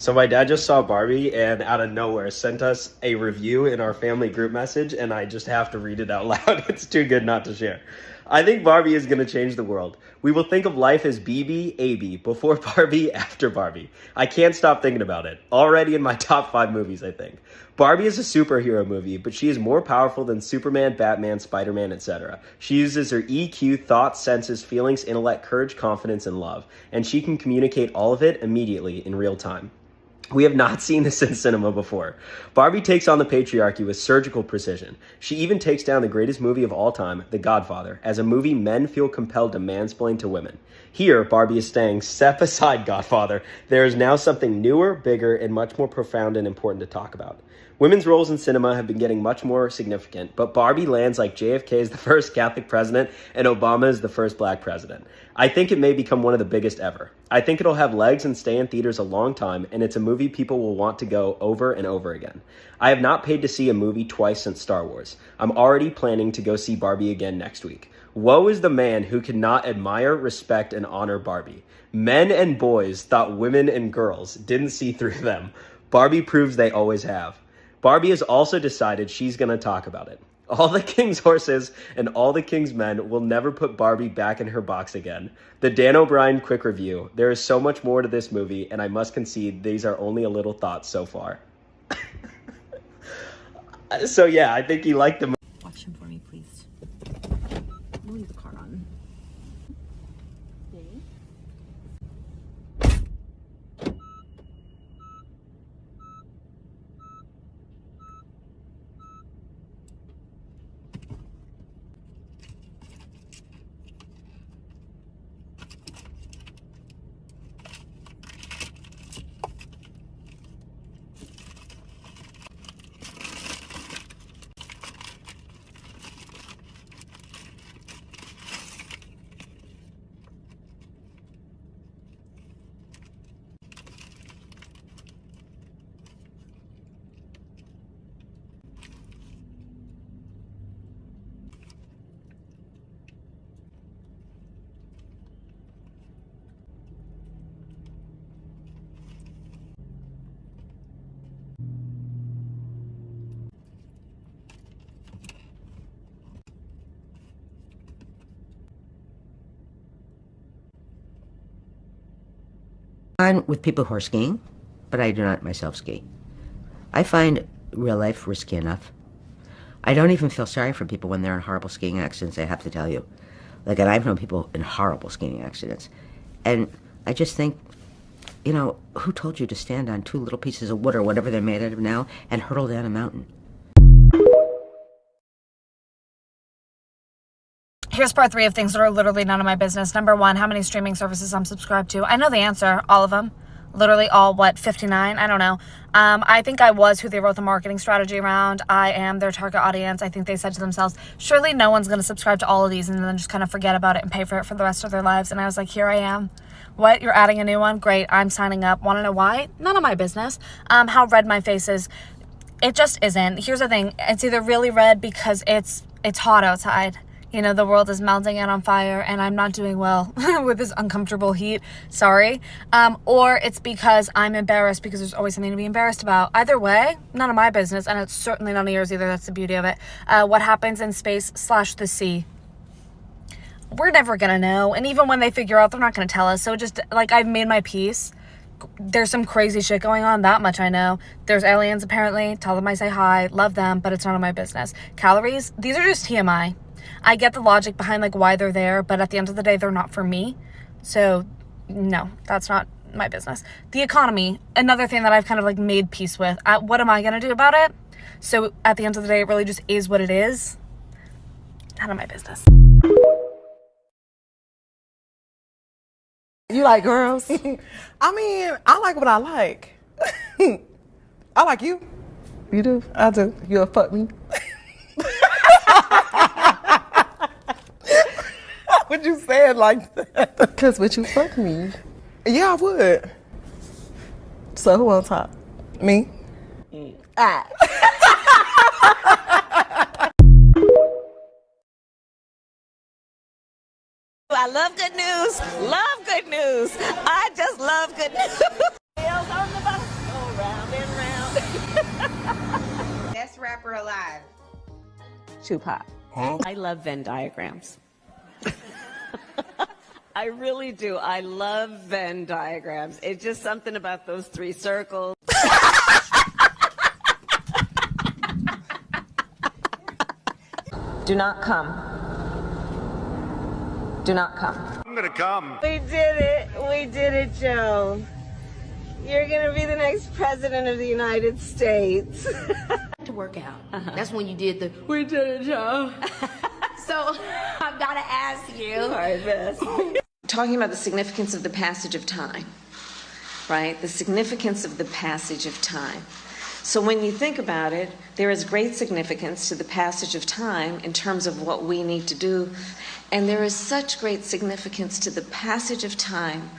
So my dad just saw Barbie and out of nowhere sent us a review in our family group message, and I just have to read it out loud. It's too good not to share. I think Barbie is going to change the world. We will think of life as BB, AB, before Barbie, after Barbie. I can't stop thinking about it. Already in my top 5 movies, I think. Barbie is a superhero movie, but she is more powerful than Superman, Batman, Spider-Man, etc. She uses her EQ, thoughts, senses, feelings, intellect, courage, confidence, and love, and she can communicate all of it immediately in real time. We have not seen this in cinema before. Barbie takes on the patriarchy with surgical precision. She even takes down the greatest movie of all time, The Godfather, as a movie men feel compelled to mansplain to women. Here, Barbie is saying, step aside, Godfather. There is now something newer, bigger, and much more profound and important to talk about. Women's roles in cinema have been getting much more significant, but Barbie lands like JFK is the first Catholic president and Obama is the first black president. I think it may become one of the biggest ever. I think it'll have legs and stay in theaters a long time, and it's a movie people will want to go over and over again. I have not paid to see a movie twice since Star Wars. I'm already planning to go see Barbie again next week. Woe is the man who cannot admire, respect, and honor Barbie. Men and boys thought women and girls didn't see through them. Barbie proves they always have. Barbie has also decided she's going to talk about it. All the king's horses and all the king's men will never put Barbie back in her box again. The Dan O'Brien quick review. There is so much more to this movie, and I must concede these are only a little thoughts so far. So yeah, I think he liked the movie. Watch him for me, please. We'll leave the car on. I'm with people who are skiing, but I do not myself ski. I find real life risky enough. I don't even feel sorry for people when they're in horrible skiing accidents, I have to tell you. Like, and I've known people in horrible skiing accidents. And I just think, you know, who told you to stand on 2 little pieces of wood or whatever they're made out of now and hurtle down a mountain? Here's part 3 of things that are literally none of my business. Number 1, how many streaming services I'm subscribed to. I know the answer, all of them. Literally all, 59? I don't know. I think I was who they wrote the marketing strategy around. I am their target audience. I think they said to themselves, surely no one's going to subscribe to all of these and then just kind of forget about it and pay for it for the rest of their lives. And I was like, here I am. What? You're adding a new one? Great. I'm signing up. Want to know why? None of my business. How red my face is. It just isn't. Here's the thing. It's either really red because it's hot outside. You know, the world is melting and on fire and I'm not doing well with this uncomfortable heat. Sorry. Or it's because I'm embarrassed because there's always something to be embarrassed about. Either way, none of my business, and it's certainly none of yours either. That's the beauty of it. What happens in space / the sea? We're never going to know. And even when they figure out, they're not going to tell us. So just like I've made my peace. There's some crazy shit going on. That much I know. There's aliens apparently. Tell them I say hi. Love them, but it's none of my business. Calories, these are just TMI. I get the logic behind like why they're there, but at the end of the day, they're not for me. So no, that's not my business. The economy, another thing that I've kind of like made peace with. What am I going to do about it? So at the end of the day, it really just is what it is. None of my business. You like girls? I mean, I like what I like. I like you. You do? I do. You'll fuck me? Would you say it like that? Because would you fuck me? Yeah, I would. So who on top? Me? Ah. I love good news. Love good news. I just love good news. Else on the bus? alive. Tupac. I love Venn diagrams. I really do. I love Venn diagrams. It's just something about those three circles. Do not come. Do not come. I'm gonna come. We did it. We did it, Joe. You're gonna be the next president of the United States. To work out. That's when you did the we did it, Joe. So I've got to ask you. All right, Bess. Talking about the significance of the passage of time, right? The significance of the passage of time. So when you think about it, there is great significance to the passage of time in terms of what we need to do. And there is such great significance to the passage of time.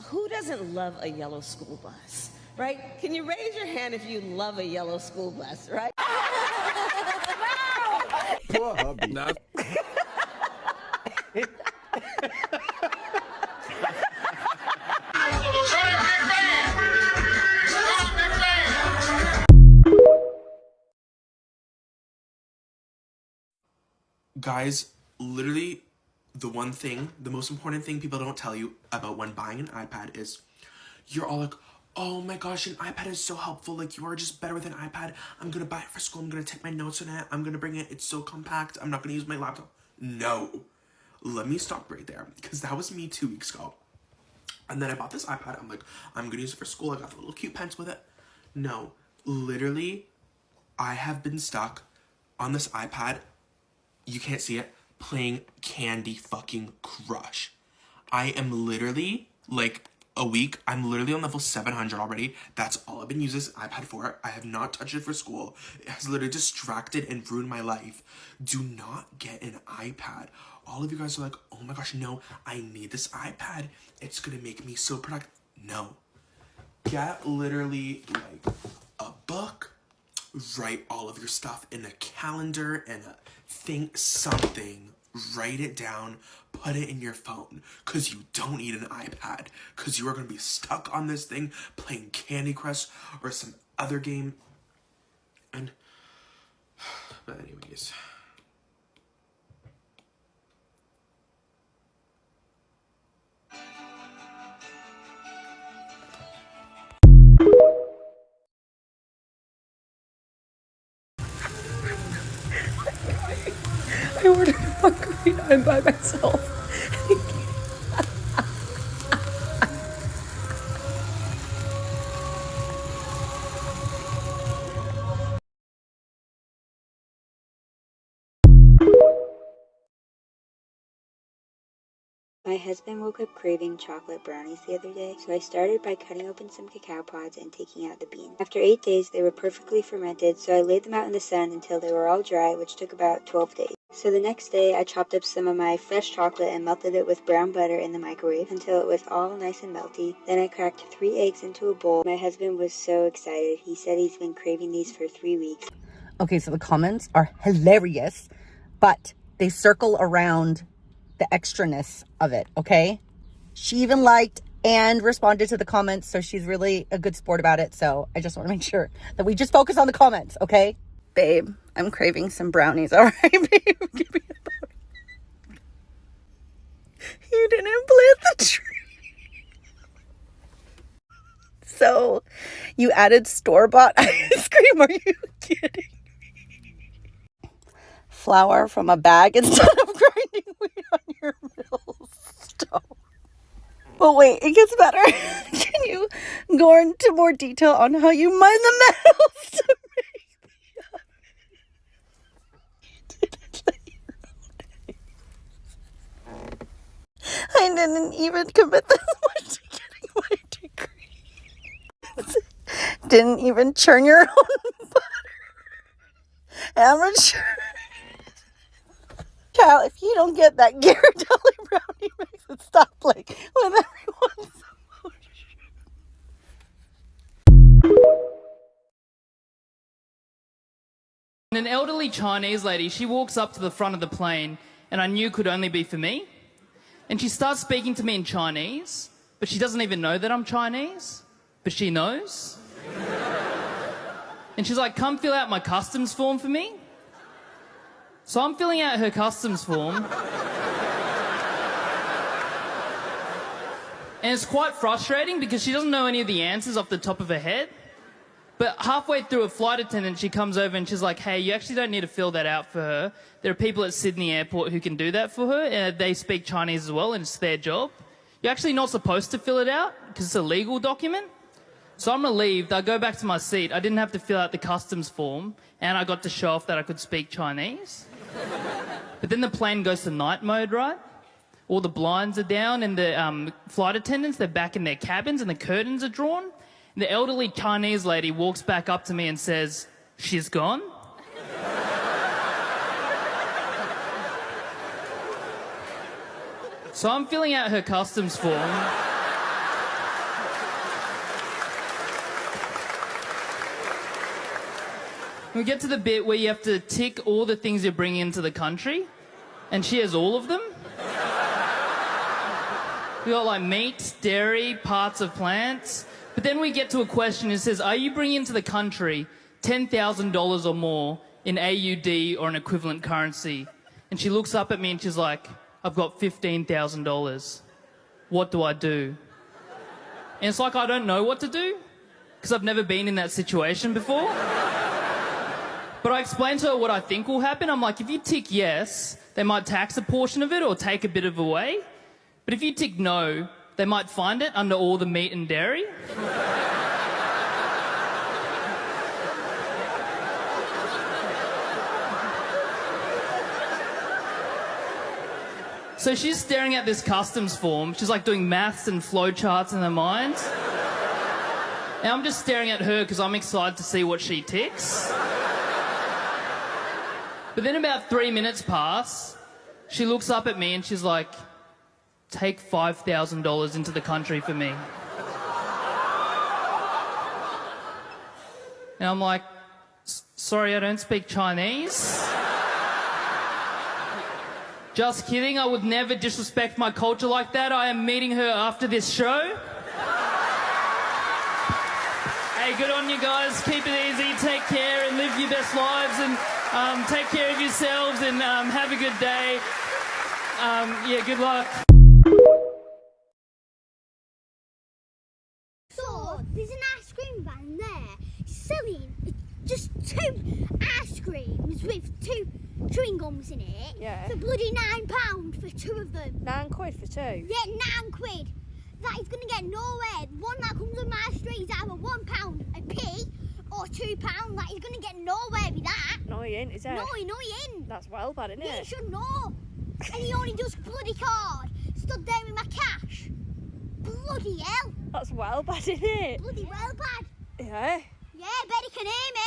Who doesn't love a yellow school bus, right? Can you raise your hand if you love a yellow school bus, right? Poor hubby. No. Guys, literally the most important thing people don't tell you about when buying an iPad is you're all like, oh my gosh, an iPad is so helpful. Like, you are just better with an iPad. I'm going to buy it for school. I'm going to take my notes on it. I'm going to bring it. It's so compact. I'm not going to use my laptop. No. Let me stop right there, because that was me 2 weeks ago. And then I bought this iPad. I'm like, I'm going to use it for school. I got the little cute pens with it. No. Literally, I have been stuck on this iPad. You can't see it. Playing Candy fucking Crush. I am literally, like, a week, I'm literally on level 700 already. That's all I've been using this iPad for. I have not touched it for school. It has literally distracted and ruined my life. Do not get an iPad. All of you guys are like, oh my gosh, no, I need this iPad. It's gonna make me so productive. No. Get literally, like, a book. Write all of your stuff in a calendar and think something. Write it down, put it in your phone, because you don't need an iPad, because you are going to be stuck on this thing playing Candy Crush or some other game. And, but anyways. I ordered a margarita. I'm by myself. My husband woke up craving chocolate brownies the other day, so I started by cutting open some cacao pods and taking out the beans. After 8 days, they were perfectly fermented, so I laid them out in the sun until they were all dry, which took about 12 days. So the next day, I chopped up some of my fresh chocolate and melted it with brown butter in the microwave until it was all nice and melty. Then I cracked 3 eggs into a bowl. My husband was so excited. He said he's been craving these for 3 weeks. Okay, so the comments are hilarious, but they circle around the extraness of it, okay? She even liked and responded to the comments, so she's really a good sport about it. So I just want to make sure that we just focus on the comments, okay? Babe, I'm craving some brownies. All right, babe, give me a brownie. You didn't plant the tree. So you added store-bought ice cream? Are you kidding? Flour from a bag instead of grinding wheat on your mill stove. But wait, it gets better. Can you go into more detail on how you mine the metals to make I didn't even commit this much to getting my degree. Didn't even churn your own butter. Amateur. Cal, if you don't get that Ghirardelli brownie mix and stop like with everyone's An elderly Chinese lady, she walks up to the front of the plane, and I knew could only be for me. And she starts speaking to me in Chinese, but she doesn't even know that I'm Chinese, but she knows. And she's like, come fill out my customs form for me. So I'm filling out her customs form. And it's quite frustrating because she doesn't know any of the answers off the top of her head. But halfway through, a flight attendant, she comes over and she's like, hey, you actually don't need to fill that out for her. There are people at Sydney Airport who can do that for her, and they speak Chinese as well, and it's their job. You're actually not supposed to fill it out because it's a legal document. So I'm relieved. I go back to my seat. I didn't have to fill out the customs form, and I got to show off that I could speak Chinese. But then the plane goes to night mode, right? All the blinds are down, and the flight attendants, they're back in their cabins, and the curtains are drawn. The elderly Chinese lady walks back up to me and says, she's gone? So I'm filling out her customs form. We get to the bit where you have to tick all the things you're bringing into the country, and she has all of them. We got like meat, dairy, parts of plants. But then we get to a question that says, are you bringing into the country $10,000 or more in AUD or an equivalent currency? And she looks up at me and she's like, I've got $15,000. What do I do? And it's like I don't know what to do because I've never been in that situation before. But I explained to her what I think will happen. I'm like, if you tick yes, they might tax a portion of it or take a bit of away. But if you tick no, they might find it under all the meat and dairy. So she's staring at this customs form. She's like doing maths and flowcharts in her mind. And I'm just staring at her because I'm excited to see what she ticks. But then about 3 minutes pass. She looks up at me and she's like, take $5,000 into the country for me. And I'm like, sorry, I don't speak Chinese. Just kidding, I would never disrespect my culture like that. I am meeting her after this show. Hey, good on you guys. Keep it easy, take care, and live your best lives, and take care of yourselves, and have a good day. Yeah, good luck. So, there's an ice cream van there selling just 2 ice creams with 2 chewing gums in it. Yeah. For bloody £9 for 2 of them. £9 for 2? Yeah, £9. That is going to get nowhere. The one that comes on my street is either £1 a p or £2. That is going to get nowhere with that. No, he ain't, is it? No, he ain't. That's well bad, isn't it? Yeah, you should know. And he only does bloody card. Stood there with my cash. Bloody hell. That's well bad, isn't it? Bloody well bad. Yeah. Yeah, bet he can hear me.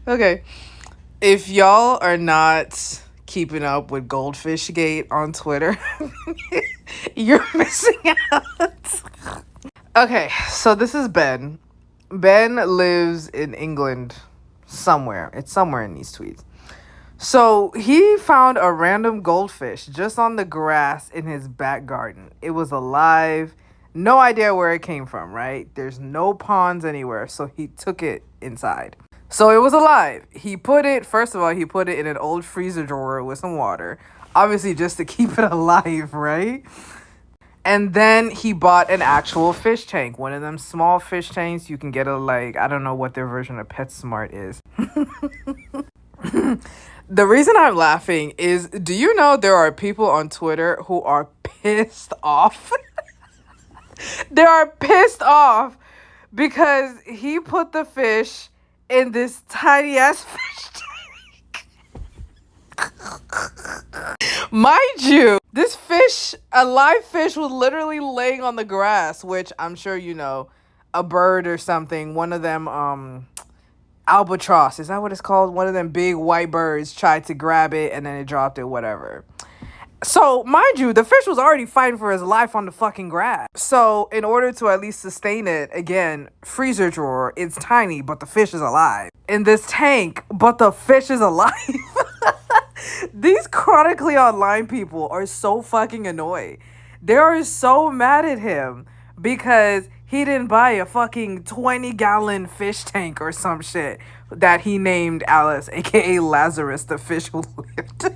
Okay. If y'all are not keeping up with Goldfish Gate on Twitter, you're missing out. Okay, so this is Ben. Ben lives in England somewhere. It's somewhere in these tweets. So he found a random goldfish just on the grass in his back garden. It was alive. No idea where it came from, right? There's no ponds anywhere, so he took it inside. So it was alive. First of all, he put it in an old freezer drawer with some water. Obviously just to keep it alive, right? And then he bought an actual fish tank. One of them small fish tanks. You can get I don't know what their version of PetSmart is. The reason I'm laughing is, do you know there are people on Twitter who are pissed off? They are pissed off because he put the fish in this tiny ass fish tank. Mind you, this fish, a live fish, was literally laying on the grass, which I'm sure you know, a bird or something, one of them albatross, is that what it's called? One of them big white birds tried to grab it and then it dropped it, whatever. So, mind you, the fish was already fighting for his life on the fucking grass. So, in order to at least sustain it, again, freezer drawer, it's tiny, but the fish is alive. In this tank, but the fish is alive. These chronically online people are so fucking annoyed. They are so mad at him because he didn't buy a fucking 20-gallon fish tank or some shit that he named Alice, aka Lazarus, the fish who lived.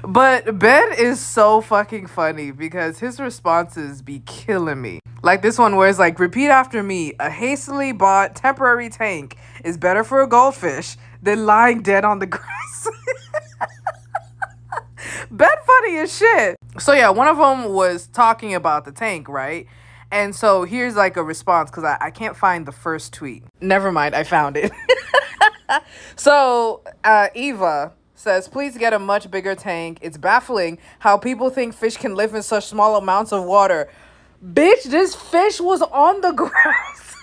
But Ben is so fucking funny because his responses be killing me. Like this one where it's like, repeat after me, a hastily bought temporary tank is better for a goldfish than lying dead on the grass. Ben funny as shit. So yeah, one of them was talking about the tank, right? And so here's like a response because I can't find the first tweet. Never mind, I found it. So Eva says, please get a much bigger tank. It's baffling how people think fish can live in such small amounts of water. Bitch, this fish was on the grass.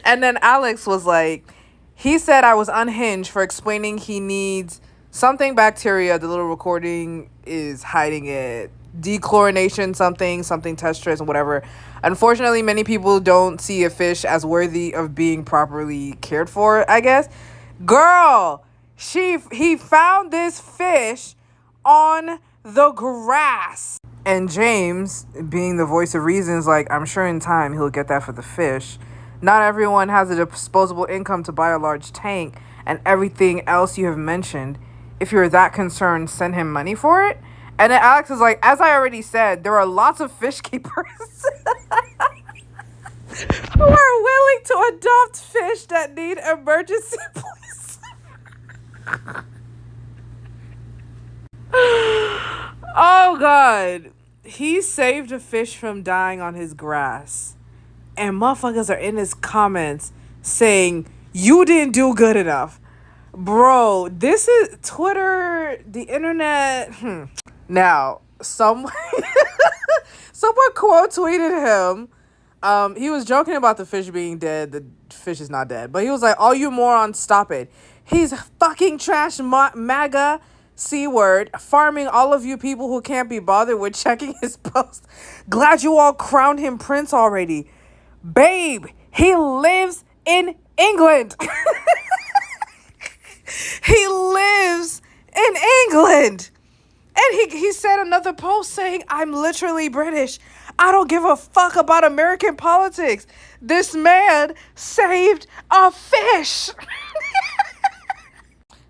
And then Alex was like, he said I was unhinged for explaining he needs something bacteria. The little recording is hiding it. Dechlorination, something test strips and whatever. Unfortunately, many people don't see a fish as worthy of being properly cared for, I guess. Girl, he found this fish on the grass. And James, being the voice of reason, is like, I'm sure in time he'll get that for the fish. Not everyone has a disposable income to buy a large tank and everything else you have mentioned. If you're that concerned, send him money for it. And then Alex is like, as I already said, there are lots of fish keepers who are willing to adopt fish that need emergency placement. Oh God. He saved a fish from dying on his grass. And motherfuckers are in his comments saying, you didn't do good enough. Bro, this is Twitter, the internet. Now, someone quote tweeted him. He was joking about the fish being dead. The fish is not dead. But he was like, all you morons, stop it. He's fucking trash MAGA C-word, farming all of you people who can't be bothered with checking his post. Glad you all crowned him prince already. Babe, he lives in England. He lives in England. And he said another post saying, I'm literally British. I don't give a fuck about American politics. This man saved a fish.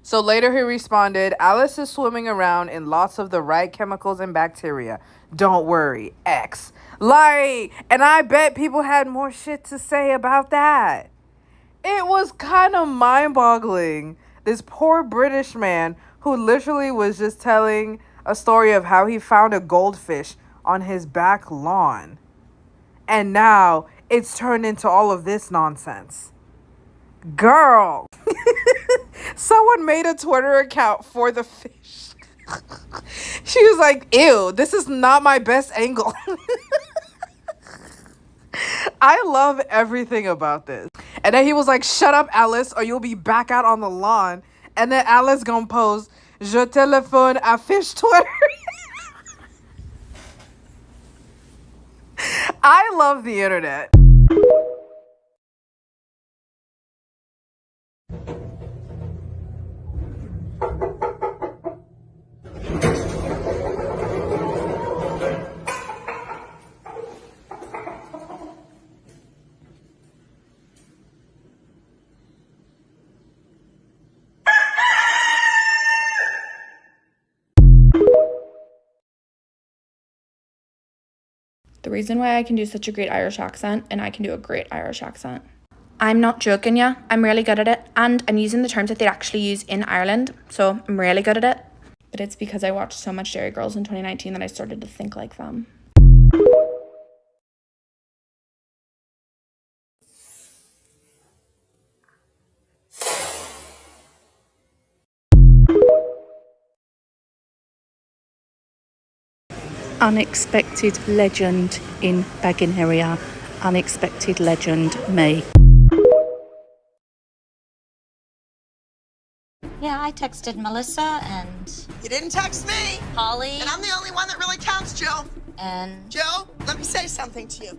So later he responded, Alice is swimming around in lots of the right chemicals and bacteria. Don't worry, X. Like, and I bet people had more shit to say about that. It was kind of mind-boggling. This poor British man who literally was just telling a story of how he found a goldfish on his back lawn. And now it's turned into all of this nonsense. Girl. Someone made a Twitter account for the fish. She was like, ew, this is not my best angle. I love everything about this. And then he was like, shut up, Alice, or you'll be back out on the lawn. And then Alice gonna post, je téléphone à fish Twitter. I love the internet. The reason why I can do such a great Irish accent, and I can do a great Irish accent. I'm not joking, yeah. I'm really good at it, and I'm using the terms that they actually use in Ireland, so I'm really good at it. But it's because I watched so much Dairy Girls in 2019 that I started to think like them. Unexpected legend in Baggin area. Unexpected legend me. Yeah, I texted Melissa and... You didn't text me. Holly. And I'm the only one that really counts, Jill. And... Jill, let me say something to you.